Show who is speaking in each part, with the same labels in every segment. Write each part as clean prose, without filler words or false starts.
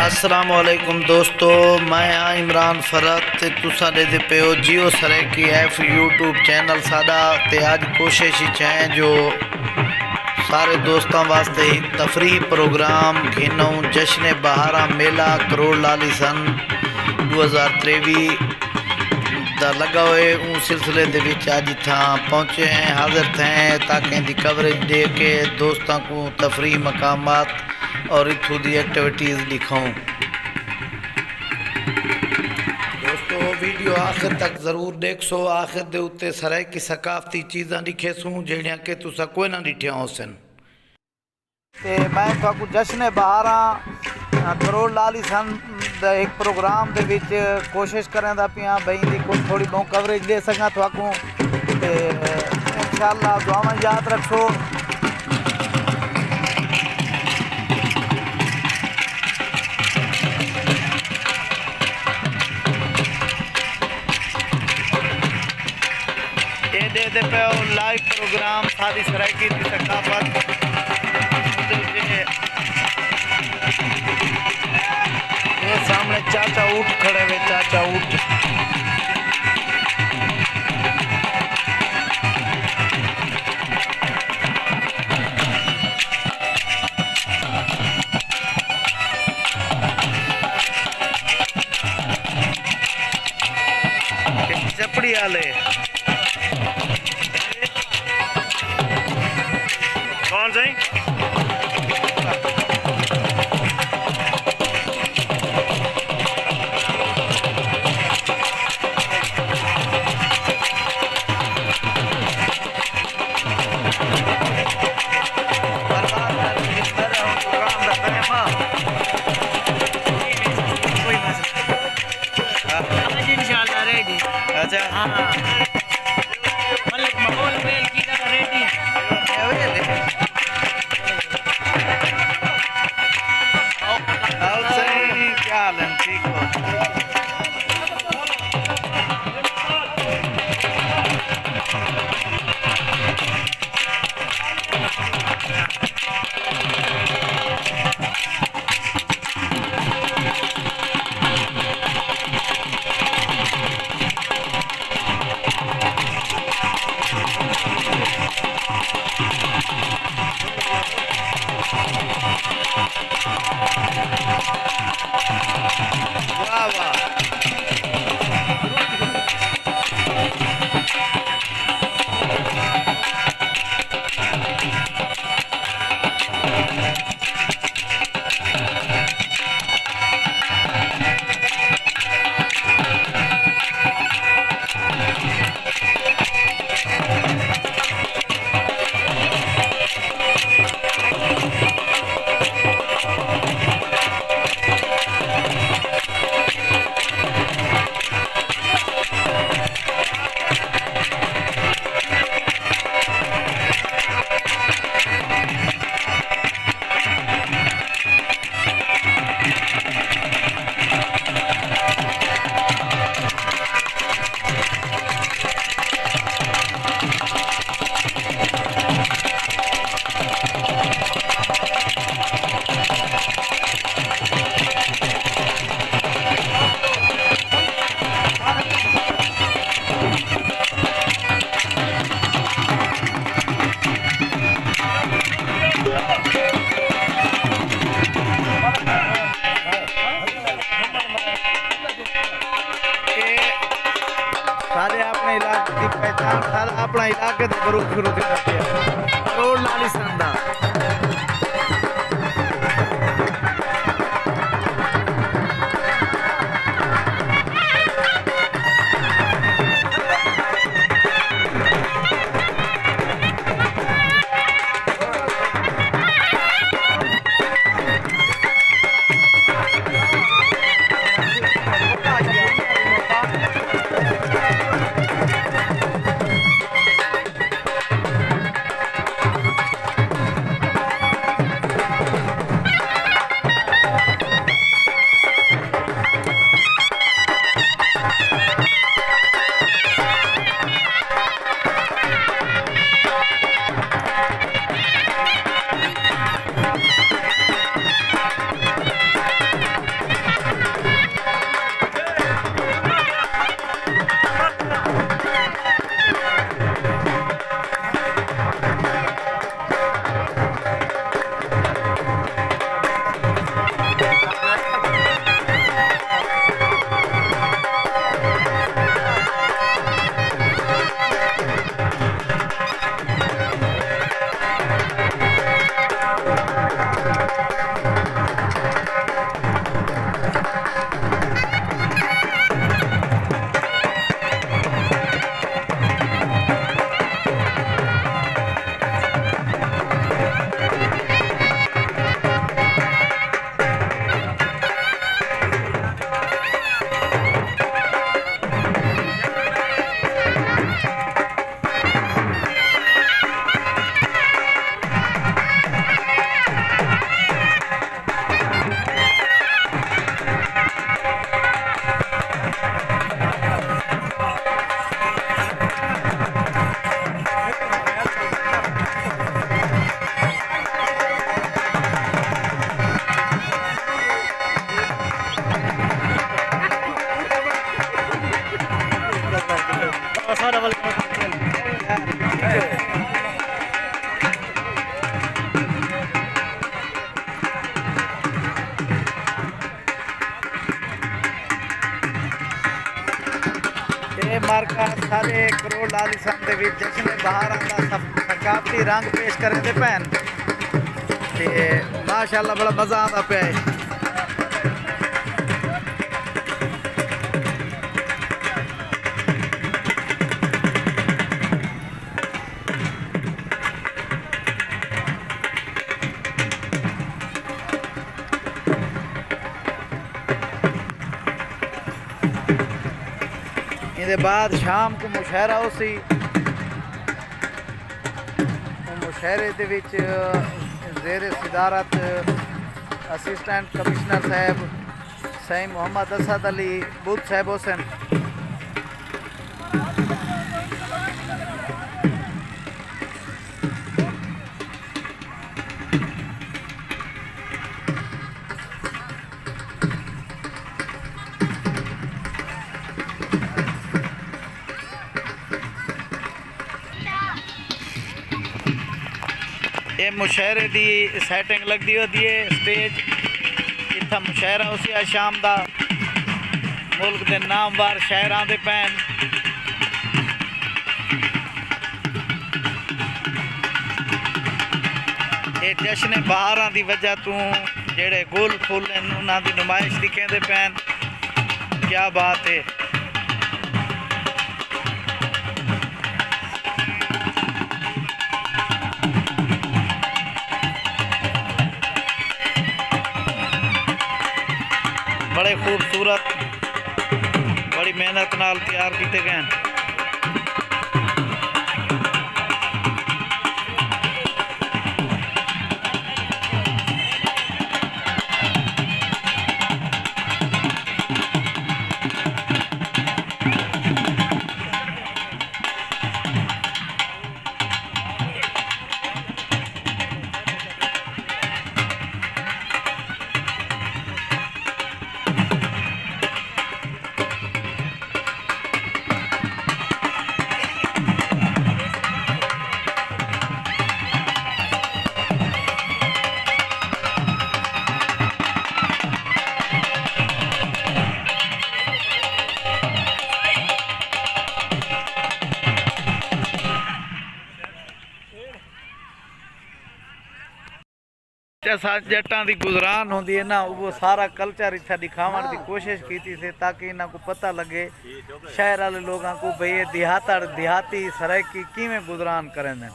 Speaker 1: अस्सलामुअलैकुम दोस्तों, मैं हाँ इमरान फरहत। तुसा दे पे हो जियो सरे की एफ यूट्यूब चैनल साडा ते अज कोशिश है जो सारे दोस्तों वास्ते एक तफरी प्रोग्राम घिनऊँ जश्न बहारा मेला करोड़ लाली सन 2023 दा लगा हुए उन सिलसिले दे विच अज इत्थां पहुँचे हैं, हाजिर थे ताकि इनकी कवरेज दे के दोस्तों को तफरी मकामात और इत्थों दी एक्टिविटीज़ दिखाऊं। दोस्तों वीडियो आखिर तक ज़रूर देखो। आखिर दे उत्ते सराय की सकाफती चीज़ां दिखेसूं जड़ियां कि तुसा कोई ना दिठियां होसन। ते मैं तुहाकू जश्न बहारा करोड़ लाली सन एक प्रोग्राम दे विच कोशिश करेंदा पिया भाई दी कुछ थोड़ी बहुत कवरेज दे सकां तुहाकू। ते इंशाअल्लाह दुआवां याद रखो। दे पे लाइव प्रोग्राम सारी सराइकी की सकाफत ये सामने चाचा ऊँट खड़े हुए, चाचा ऊँट चपड़ी वाले कौन सही अच्छा हाँ माहौल मेल की रेडी क्या हाल है? ठीक हो? वाह वाह सारे अपने इलाके की पहचान सारा अपना इलाके के ग्रुप शुरू करते हैं करोड़ लाली संदा ये मार्का सारे करोड़ लालिसान दे विच जश्न बहारां दा सकाफती रंग पेश करे दे भैन ते माशाअल्लाह बड़ा मज़ा आंदा पिया है। इसके बाद शाम को मुशायरा उसी मुशायरे दे विच ज़ेर सदारत असिस्टेंट कमिश्नर साहब सईद मोहम्मद असद अली बुद्ध साहब हुसैन ये मुशायरे की सैटिंग लगती होती है स्टेज इतना मुशायरा उसी शाम का मुल्क के नामवार शायरां दे पैन ये जश्न बहारां की वजह तू जेड़े गुल फुल उन्हों की नुमाइश दिखेंदे पैन क्या बात है। बड़े खूबसूरत बड़ी मेहनत नाल तैयार किए गए हैं। जट्टां दी गुजरान होंदी है ना वो सारा कल्चर इत्थे दिखावन की कोशिश की थी ताकि इन्हों को पता लगे शहर वाले लोगों को भाई ये देहाती सरायकी किवें गुजरान करें।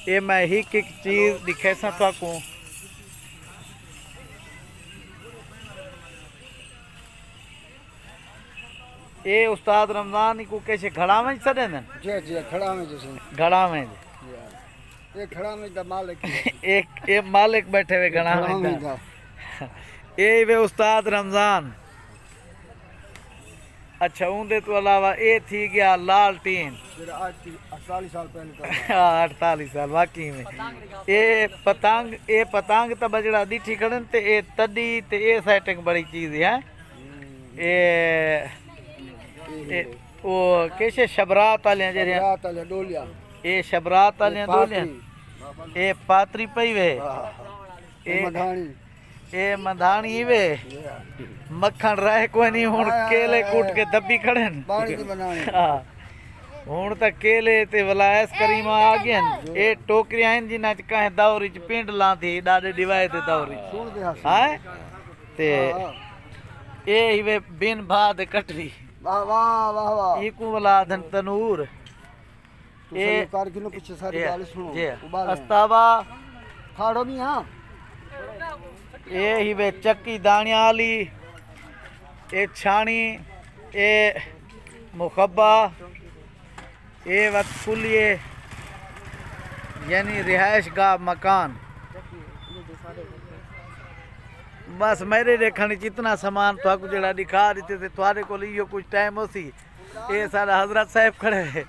Speaker 1: ये मैं एक चीज़ दिखे सकूँ ये उस्ताद रमजान को कैसे घड़ा में सड़े घड़ा में
Speaker 2: ये खड़ा में दा मालिक
Speaker 1: एक ये मालिक बैठे हुए घड़ा में ये वे उस्ताद रमजान। अच्छा उनके तो अलावा ये थी गया लालटीन
Speaker 2: 48 साल पहले
Speaker 1: 48 साल वाकई में ये पतंग तो बजड़ा दिठी खड़न ते ये तड़ी ते ये सेटिंग बड़ी चीज है। ये वो कैसे शबरात वाले जेरे
Speaker 2: डोलिया
Speaker 1: ये शबरात वाले डोलिया ये पात्री पई वे ये मधानी वे मक्खन रह कोई नहीं हुण केले कूट के दबी खड़े हुण त केले ते वलायस करीमा आ गए ये टोकरियां हैं जिन्हां च कहीं दौरी च पिंड लांदी डाडे डिवाए ते दौरी हां ते ये ही वे बिन भाद कटरी
Speaker 2: वाह वाह वाह वाह
Speaker 1: इकू वाला धन तनूर
Speaker 2: ये कारगिलों पीछे सारी गाली सुनो
Speaker 1: अस्तावा
Speaker 2: खाड़ो भी हां
Speaker 1: ये ही वे चक्की दानिया वाली ये छानी ये मुखब्बा ये वक्त कुलिए यानी रिहाइश गाह मकान बस मेरे देखने इतना सामान तो जरा दिखा देते थे थोड़े को कुछ टाइम हो सी ये सारा हजरत साहब खड़े हैं।